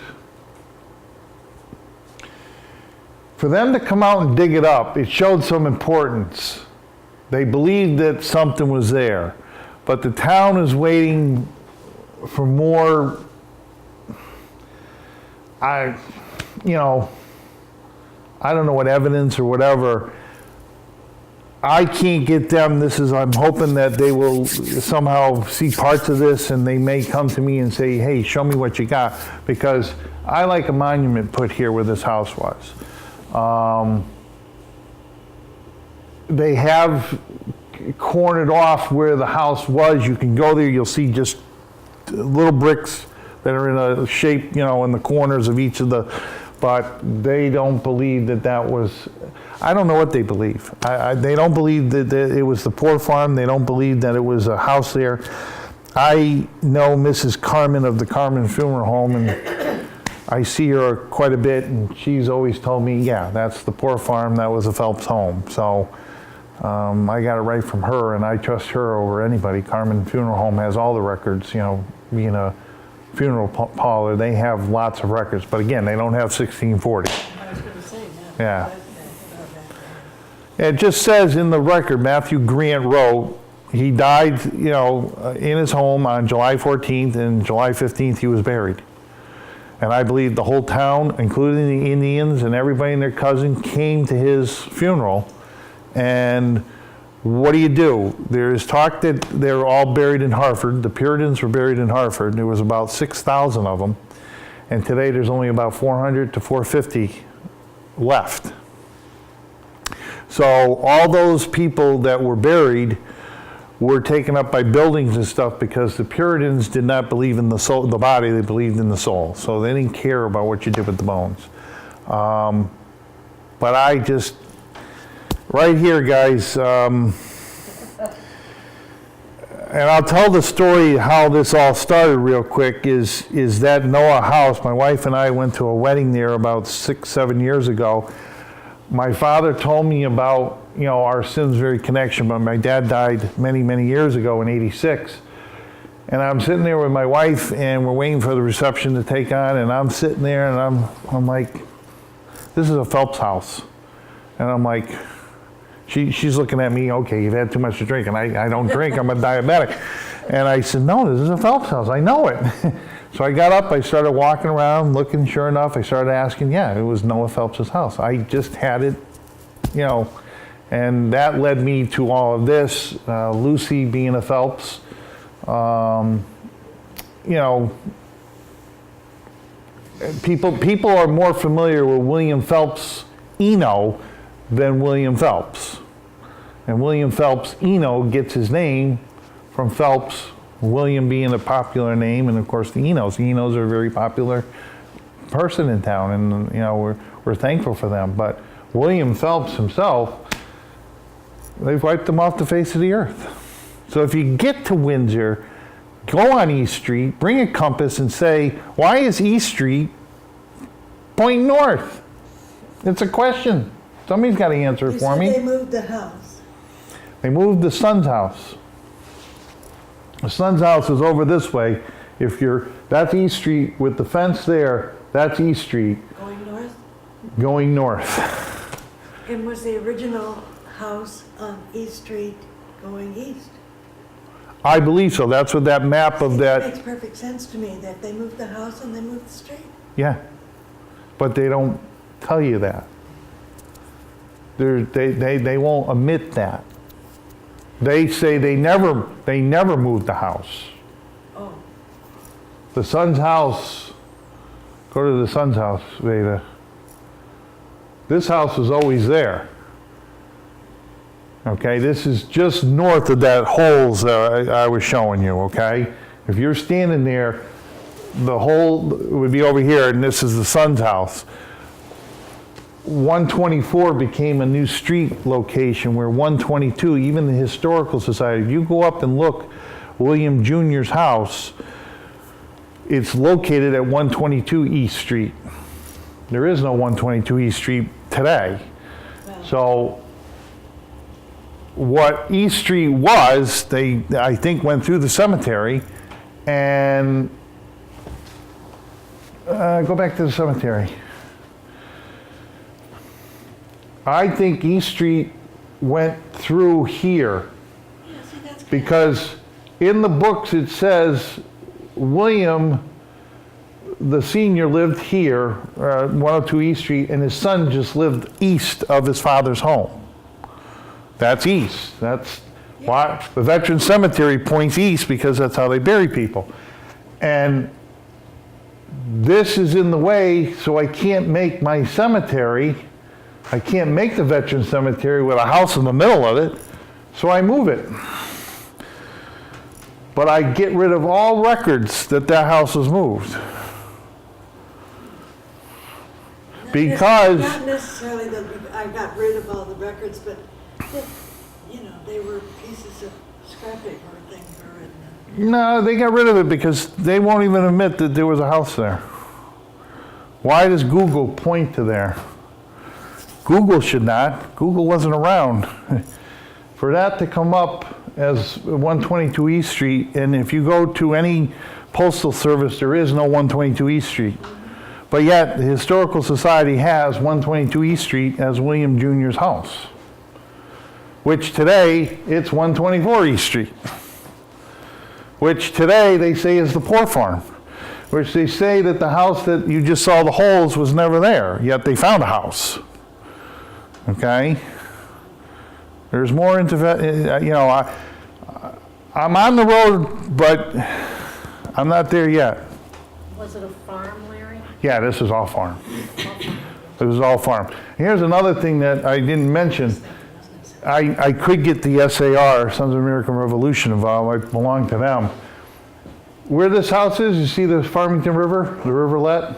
For them to come out and dig it up, it showed some importance. They believed that something was there, but the town is waiting for more. I don't know what evidence or whatever. I can't get them. I'm hoping that they will somehow see parts of this and they may come to me and say, hey, show me what you got, because I like a monument put here where this house was. They have cornered off where the house was. You can go there, you'll see just little bricks that are in a shape, in the corners of each of the, but they don't believe that was, I don't know what they believe. They don't believe that it was the poor farm. They don't believe that it was a house there. I know Mrs. Carmen of the Carmen Funeral Home, and I see her quite a bit, and she's always told me, yeah, that's the poor farm, that was a Phelps home. So I got it right from her, and I trust her over anybody. Carmen Funeral Home has all the records, being a funeral parlor, they have lots of records, but again, they don't have 1640.
I was gonna say, no.
Yeah. It just says in the record, Matthew Grant wrote, he died, in his home on July 14th, and July 15th he was buried. And I believe the whole town, including the Indians and everybody and their cousin, came to his funeral. And what do? There's talk that they're all buried in Hartford. The Puritans were buried in Hartford. There was about 6,000 of them. And today there's only about 400 to 450 left. So all those people that were buried were taken up by buildings and stuff, because the Puritans did not believe in the soul, the body, they believed in the soul. So they didn't care about what you did with the bones. But I just, right here, guys, and I'll tell the story how this all started real quick, is that Noah house. My wife and I went to a wedding there about 6-7 years ago. My father told me about, our Simsbury connection, but my dad died many, many years ago in '86. And I'm sitting there with my wife, and we're waiting for the reception to take on, and I'm sitting there, and I'm like, this is a Phelps house. And I'm like, she's looking at me, okay, you've had too much to drink, and I don't drink, I'm a diabetic. And I said, no, this is a Phelps house, I know it. So I got up, I started walking around, looking, sure enough, I started asking, yeah, it was Noah Phelps' house. I just had it, and that led me to all of this. Lucy being a Phelps, people are more familiar with William Phelps Eno than William Phelps. And William Phelps Eno gets his name from Phelps, William being a popular name, and of course the Enos. The Enos are a very popular person in town, and we're thankful for them. But William Phelps himself, they've wiped him off the face of the earth. So if you get to Windsor, go on East Street, bring a compass and say, why is East Street pointing north? It's a question. Somebody's got to answer it for me.
They moved the house.
They moved the son's house. The son's house is over this way. That's East Street with the fence there, that's East Street.
Going north?
Going north.
And was the original house on East Street going east?
I believe so. That's what that map of
It
that,
makes perfect sense to me that they moved the house and they moved the street.
yeah. But they don't tell you that. They won't admit that. They say they never moved the house.
Oh,
The son's house, go to the son's house, Veda. This house was always there. Okay, this is just north of that holes I was showing you, okay? If you're standing there, the hole would be over here, and this is the son's house. 124 became a new street location where 122, even the Historical Society, if you go up and look, William Jr.'s house, it's located at 122 East Street. There is no 122 East Street today.
well,
So what East Street was, they, I think, went through the cemetery, and go back to the cemetery. I think East Street went through here,
Yeah, see, that's good.
because in the books it says William, the senior, lived here, 102 East Street, and his son just lived east of his father's home. That's east. That's why the veteran cemetery points east, because that's how they bury people. And this is in the way, so I can't make my cemetery, I can't make the veteran cemetery with a house in the middle of it, so I move it. But I get rid of all records that that house was moved. Because,
Not necessarily that I got rid of all the records, but, you know, they were pieces of scrap paper or things were written.
no, they got rid of it because they won't even admit that there was a house there. Why does Google point to there? Google should not. Google wasn't around. For that to come up as 122 East Street, and if you go to any postal service, there is no 122 East Street. But yet, the Historical Society has 122 East Street as William Jr.'s house, which today, it's 124 East Street, which today they say is the poor farm, which they say that the house that you just saw the holes was never there, yet they found a house. Okay? There's more into, you know, I'm on the road, but I'm not there yet.
Was it a farm, Larry?
Yeah, this is all farm. This is all farm. Here's another thing that I didn't mention. I could get the SAR, Sons of American Revolution, involved. I belong to them. Where this house is, you see the Farmington River, the riverlet?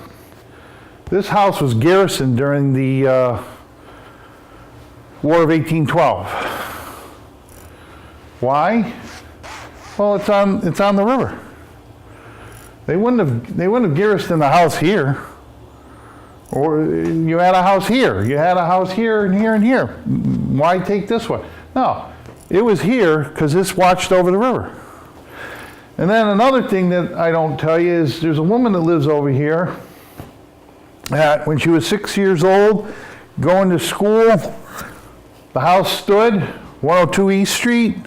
This house was garrisoned during the War of 1812. Why? Well, it's on the river. They wouldn't have garrisoned the house here. Or you had a house here. You had a house here and here and here. Why take this one? No, it was here because this watched over the river. And then another thing that I don't tell you is there's a woman that lives over here that when she was 6 years old, going to school, the house stood, 102 East Street.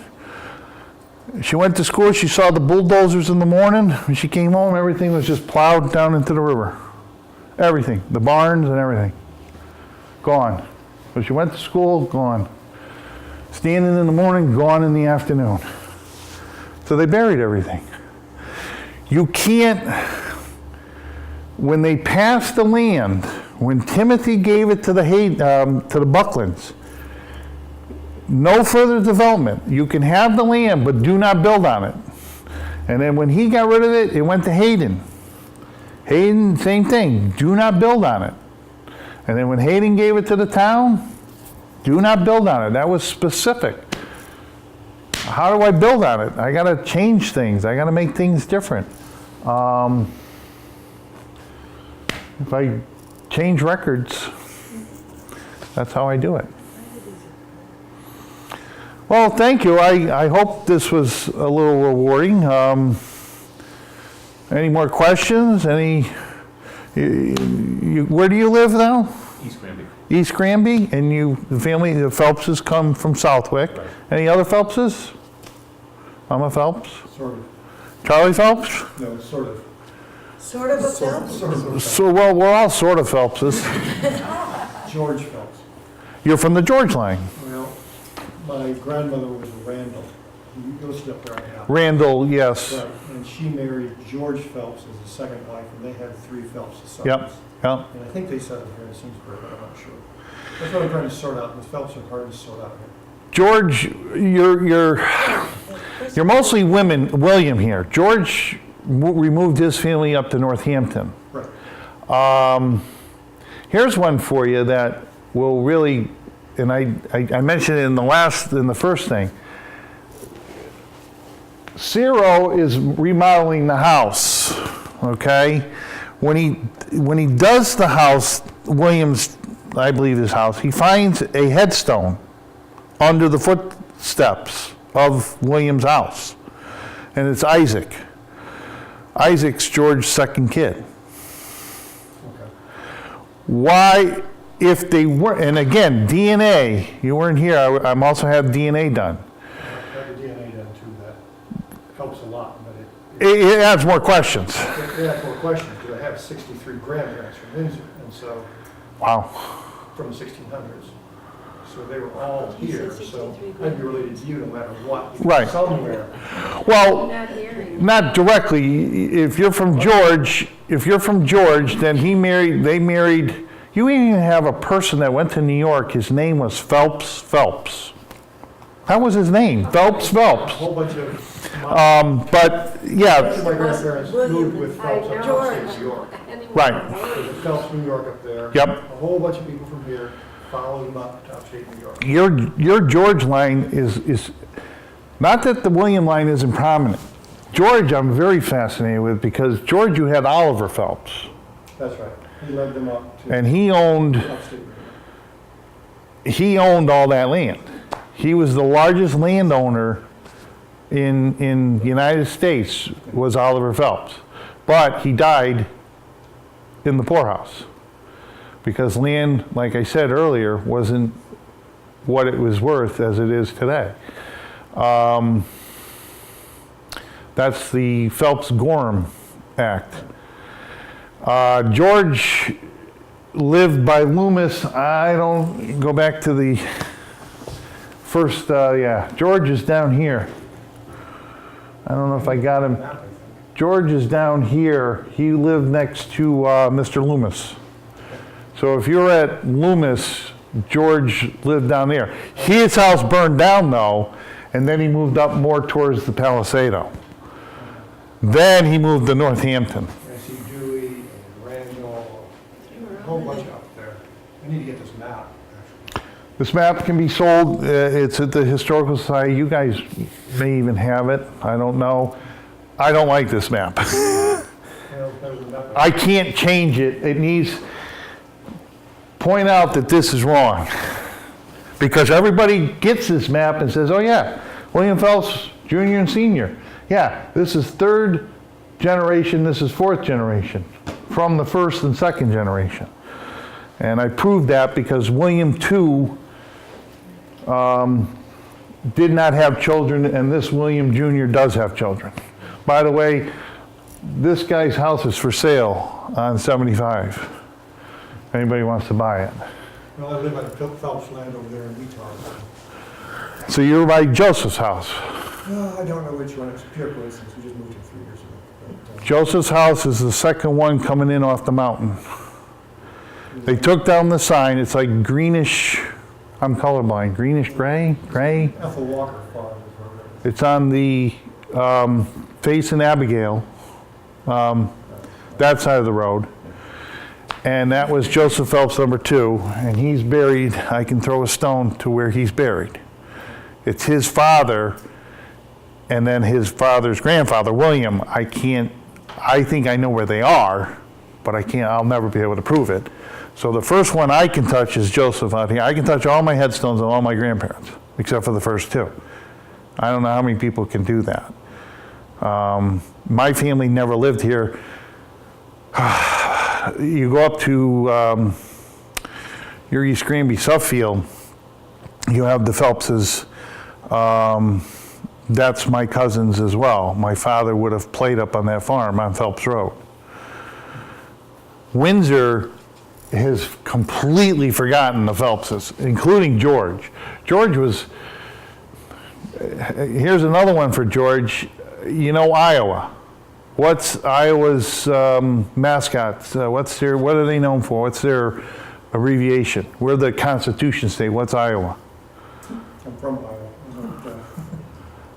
She went to school, she saw the bulldozers in the morning. When she came home, everything was just plowed down into the river. Everything, the barns and everything, gone. So she went to school, gone. Standing in the morning, gone in the afternoon. So they buried everything. You can't, when they passed the land, when Timothy gave it to the Bucklands, no further development. You can have the land, but do not build on it. And then when he got rid of it, it went to Hayden. Hayden, same thing, do not build on it. And then when Hayden gave it to the town, do not build on it. That was specific. How do I build on it? I gotta change things. I gotta make things different. If I change records, that's how I do it. Well, thank you. I hope this was a little rewarding. Any more questions? Where do you live now?
East Granby.
East Granby? And the family, the Phelpses come from Southwick.
Right.
Any other Phelpses? Mama Phelps?
Sort of.
Charlie Phelps?
No, sort of.
Sort of a Phelps?
Sort of.
So, well, we're all sort of Phelpses.
George Phelps.
You're from the George line.
Well, my grandmother was a Randall. You listed up there on the app.
Randall, yes.
Right, and she married George Phelps as a second wife, and they had 3 Phelps sons.
Yep, yep.
And I think they settled here in Simsbury, but I'm not sure. That's what I'm trying to sort out. The Phelps are hard to sort out here.
George, you're mostly William here. George removed his family up to Northampton.
Right.
Here's one for you that will really, and I mentioned it in the first thing. Ciro is remodeling the house, okay? When he does the house, William's, I believe his house, he finds a headstone under the steps of William's house. And it's Isaac. Isaac's George's second kid.
Okay.
Why, if they were, and again, DNA, you weren't here, I'm also have DNA done.
I have the DNA done too, that helps a lot, but
It adds more questions.
it adds more questions, because I have 63 grandparents from Windsor, and so,
Wow.
from the 1600s. So they were all
He said
here, so
63
I'd be related to you no matter what.
Right.
Somewhere.
Well,
Not hearing.
not directly. If you're from George, then they married, you even have a person that went to New York, his name was Phelps. That was his name, Phelps.
A whole bunch of,
But, yeah,
most of my grandparents
William
moved with
I
Phelps up
know.
to upstate New York.
right,
There's a Phelps, New York up there.
Yep.
A whole bunch of people from here followed him up to upstate New York.
your George line is, not that the William line isn't prominent. George, I'm very fascinated with, because George, you had Oliver Phelps,
That's right. He led them up to
and he owned
upstate New York.
all that land. He was the largest landowner in the United States, was Oliver Phelps. But he died in the poorhouse because land, like I said earlier, wasn't what it was worth as it is today. That's the Phelps-Gorham Act. George lived by Loomis. I don't go back to the first, George is down here. I don't know if I got him.
Map, I think.
George is down here. He lived next to Mr. Loomis. So if you're at Loomis, George lived down there. His house burned down though, and then he moved up more towards the Palisado. Then he moved to Northampton.
I see Dewey and Randall, a whole bunch up there. I need to get this map, actually.
This map can be sold. It's at the Historical Society. You guys may even have it. I don't know. I don't like this map.
Well, there's a map.
I can't change it. It needs, point out that this is wrong. Because everybody gets this map and says, oh yeah, William Phelps, Jr. and Sr. Yeah, this is third generation, this is fourth generation, from the first and second generation. And I proved that because William II did not have children, and this William Jr. does have children. By the way, this guy's house is for sale on 75. If anybody wants to buy it.
Well, I live on Phelps land over there in Utah.
So you're by Joseph's house.
I don't know which one, it's pure coincidence, we just moved here 3 years ago. But,
Joseph's house is the second one coming in off the mountain. They took down the sign, it's like greenish, I'm colorblind, greenish gray?
Ethel Walker Farm is where it is.
It's on the face in Abigail, that side of the road. And that was Joseph Phelps #2, and he's buried, I can throw a stone to where he's buried. It's his father, and then his father's grandfather, William. I think I know where they are, but I'll never be able to prove it. So the first one I can touch is Joseph out here. I can touch all my headstones of all my grandparents, except for the first two. I don't know how many people can do that. My family never lived here. You go up to your East Granby, Suffield, you have the Phelpses. That's my cousins as well. My father would have played up on that farm on Phelps Road. Windsor has completely forgotten the Phelpses, including George. George was, here's another one for George. You know Iowa. What's Iowa's mascot? What are they known for? What's their abbreviation? We're the Constitution State. What's Iowa?
I'm from Iowa.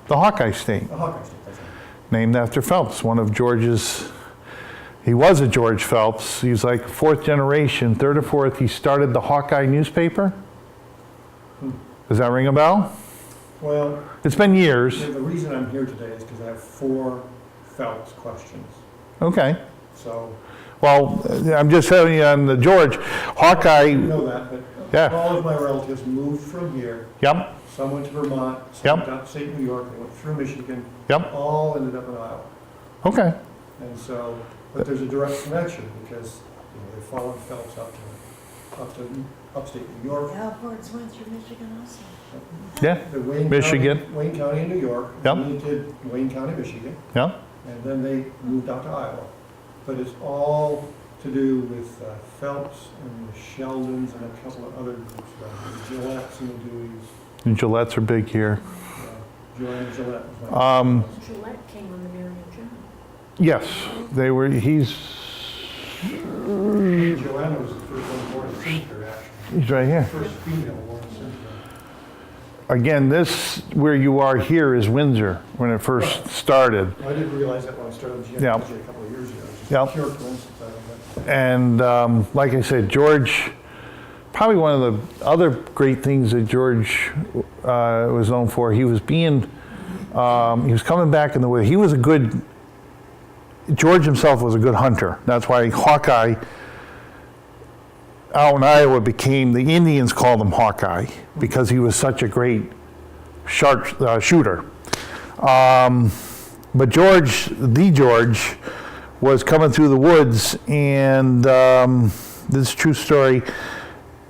The Hawkeye State,
The Hawkeye State, that's right.
named after Phelps, one of George's. He was a George Phelps. He's like fourth generation, third or fourth. He started the Hawkeye newspaper. Does that ring a bell?
Well,
It's been years.
the reason I'm here today is because I have 4 Phelps questions.
Okay.
So,
Well, I'm just telling you on the George,
I
Hawkeye,
know that, but
Yeah.
all of my relatives moved from here,
yep,
Some went to Vermont, some
Yep.
went upstate New York, they went through Michigan.
Yep.
All ended up in Iowa.
Okay.
And so, but there's a direct connection because, they followed Phelps up to upstate New York.
The Alfords went through Michigan also.
Yeah.
The Wayne
Michigan.
County, Wayne County in New York.
Yep.
And he did Wayne County, Michigan.
Yeah.
And then they moved out to Iowa. But it's all to do with Phelps and the Sheldons and a couple of other groups, the Gillettes and the Deweys.
And Gillettes are big here.
Joanne Gillette was my.
Gillette came on the Marion John.
Yes, they were.
Joanna was the first one born in Simsbury, actually.
He's right here.
First female born in Simsbury.
Again, this where you are here is Windsor when it first started.
I didn't realize that when I started the
Yeah.
genealogy a couple of years ago. It's just
Yeah.
pure coincidence. I don't know.
And like I said, George, probably one of the other great things that George was known for, he was coming back in the way. He was George himself was a good hunter. That's why Hawkeye out in Iowa the Indians called him Hawkeye because he was such a great shooter. But George was coming through the woods, and this is a true story.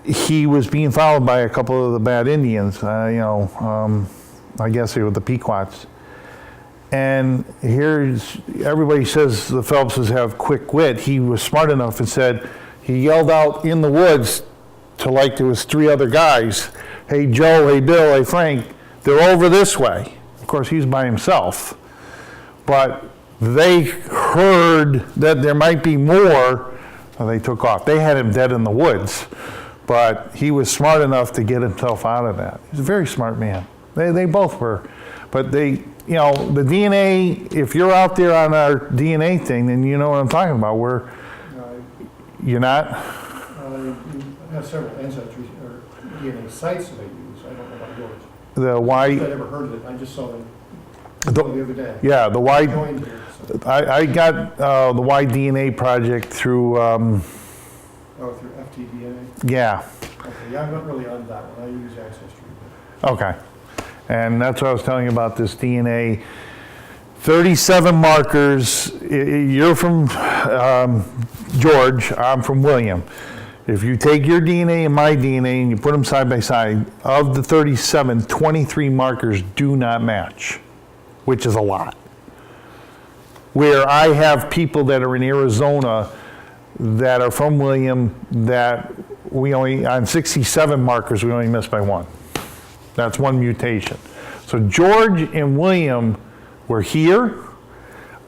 He was being followed by a couple of the bad Indians, I guess they were the Pequots. And everybody says the Phelpses have quick wit. He was smart enough and said, he yelled out in the woods to there was 3 other guys, hey Joe, hey Bill, hey Frank, they're over this way. Of course, he's by himself. But they heard that there might be more, and they took off. They had him dead in the woods, but he was smart enough to get himself out of that. He's a very smart man. They both were. But the DNA, if you're out there on our DNA thing, then you know what I'm talking about. You're not?
I have several ancestry or DNA sites that I use. I don't know about yours.
The
I
Y,
never heard of it. I just saw them
the,
the other day.
yeah, the Y,
Joined here, so.
I got the Y DNA project through,
Oh, through FTDNA?
yeah,
Okay, yeah, I'm not really on that one. I use Ancestry. But
okay. And that's what I was telling you about this DNA. 37 markers. You're from George, I'm from William. If you take your DNA and my DNA and you put them side by side, of the 37, 23 markers do not match, which is a lot. Where I have people that are in Arizona that are from William that on 67 markers, we only missed by 1. That's 1 mutation. So George and William were here.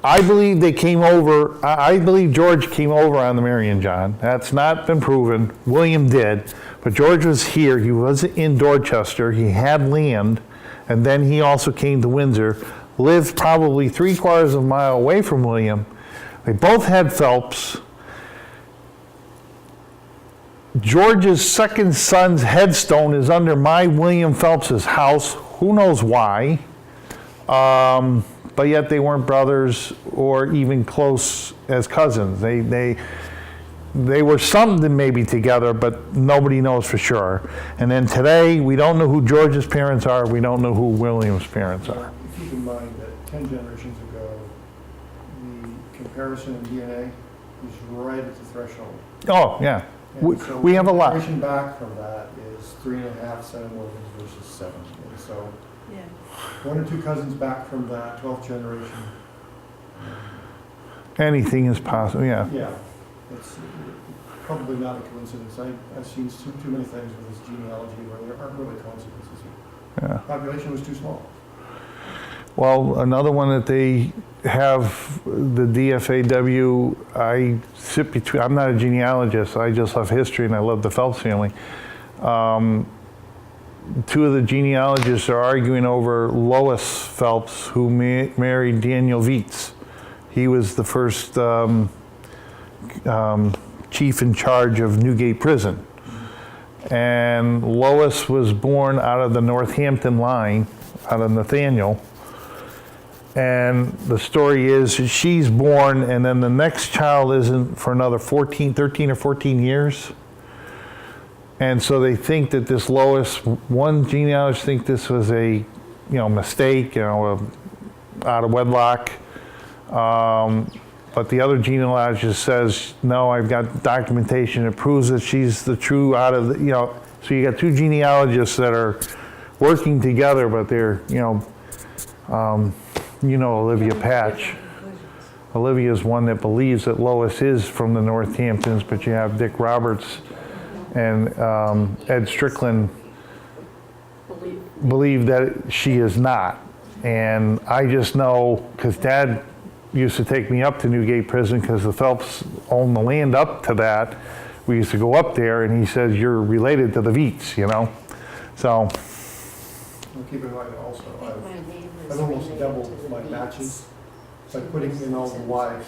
I believe they came over, I believe George came over on the Marion John. That's not been proven. William did. But George was here. He was in Dorchester. He had land. And then he also came to Windsor, lived probably 3/4 of a mile away from William. They both had Phelps. George's second son's headstone is under my William Phelps's house. Who knows why? But yet they weren't brothers or even close as cousins. They were something maybe together, but nobody knows for sure. And then today, we don't know who George's parents are. We don't know who William's parents are.
keep in mind that 10 generations ago, the comparison in DNA was right at the threshold.
Oh, yeah.
And so
We have a lot.
generation back from that is 3.5 centimorgans versus 7. And so
Yeah.
1 or 2 cousins back from that 12th generation.
Anything is possible, yeah.
Yeah, it's probably not a coincidence. I've seen too many things with this genealogy where there aren't really coincidences.
Yeah.
Population was too small.
Well, another one that they have, the DFAW, I sit between, I'm not a genealogist, I just love history and I love the Phelps family. 2 of the genealogists are arguing over Lois Phelps, who married Daniel Vietz. He was the first chief in charge of Newgate Prison. And Lois was born out of the Northampton line, out of Nathaniel. And the story is she's born, and then the next child isn't for another 13 or 14 years. And so they think that this Lois, one genealogist think this was a, mistake, out of wedlock. But the other genealogist says, no, I've got documentation that proves that she's the true so you got two genealogists that are working together, but they're, Olivia Patch. Olivia's one that believes that Lois is from the Northamptons, but you have Dick Roberts and Ed Strickland believe that she is not. And I just know, because Dad used to take me up to Newgate Prison because the Phelps owned the land up to that. We used to go up there, and he says, you're related to the Veets, So,
Well, keep in mind also, I've almost doubled my batches by putting in all the wives,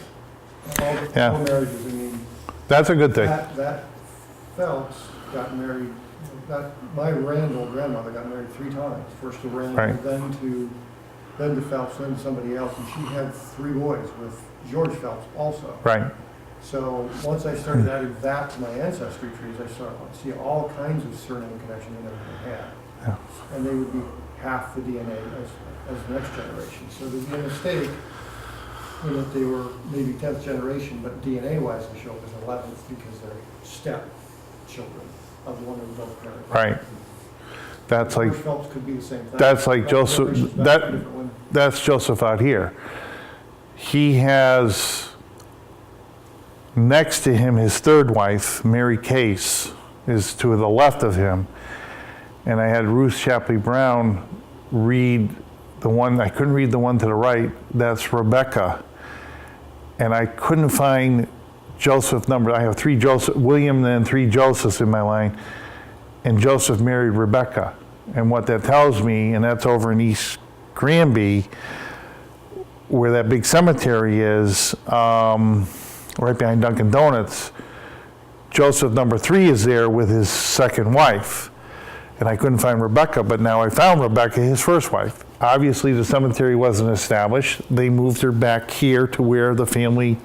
all marriages. I mean,
that's a good thing.
that Phelps got married, my Randall grandmother got married 3 times. First to Randall,
Right.
then to Phelps, then to somebody else, and she had 3 boys with George Phelps also.
Right.
So once I started adding that to my ancestry trees, I started to see all kinds of surname connections I never had.
Yeah.
And they would be half the DNA as the next generation. So there'd be a mistake in that they were maybe 10th generation, but DNA-wise they show up as 11th because they're step children of one of both parents.
Right. That's like
George Phelps could be the same thing.
that's like
But
Joseph.
generations back, a different one.
That's Joseph out here. He has next to him his third wife, Mary Case, is to the left of him. And I had Ruth Shapley Brown read the one, I couldn't read the one to the right, that's Rebecca. And I couldn't find Joseph number. I have 3 Joseph, William and 3 Josephs in my line. And Joseph married Rebecca. And what that tells me, and that's over in East Granby, where that big cemetery is, right behind Dunkin' Donuts, Joseph number 3 is there with his second wife. And I couldn't find Rebecca, but now I found Rebecca, his first wife. Obviously, the cemetery wasn't established. They moved her back here to where the family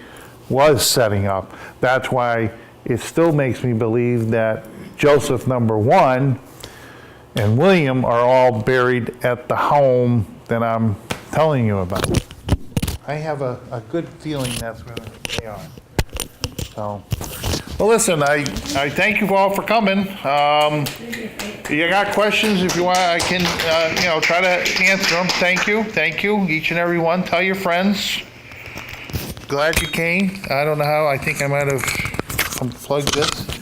was setting up. That's why it still makes me believe that Joseph number 1 and William are all buried at the home that I'm telling you about. I have a good feeling that's where they are. So, well, listen, I thank you all for coming. You got questions? If you want, I can, try to answer them. Thank you, each and every one. Tell your friends. Glad you came. I don't know how. I think I might have unplugged this.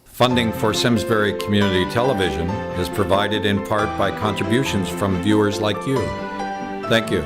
Funding for Simsbury Community Television is provided in part by contributions from viewers like you. Thank you.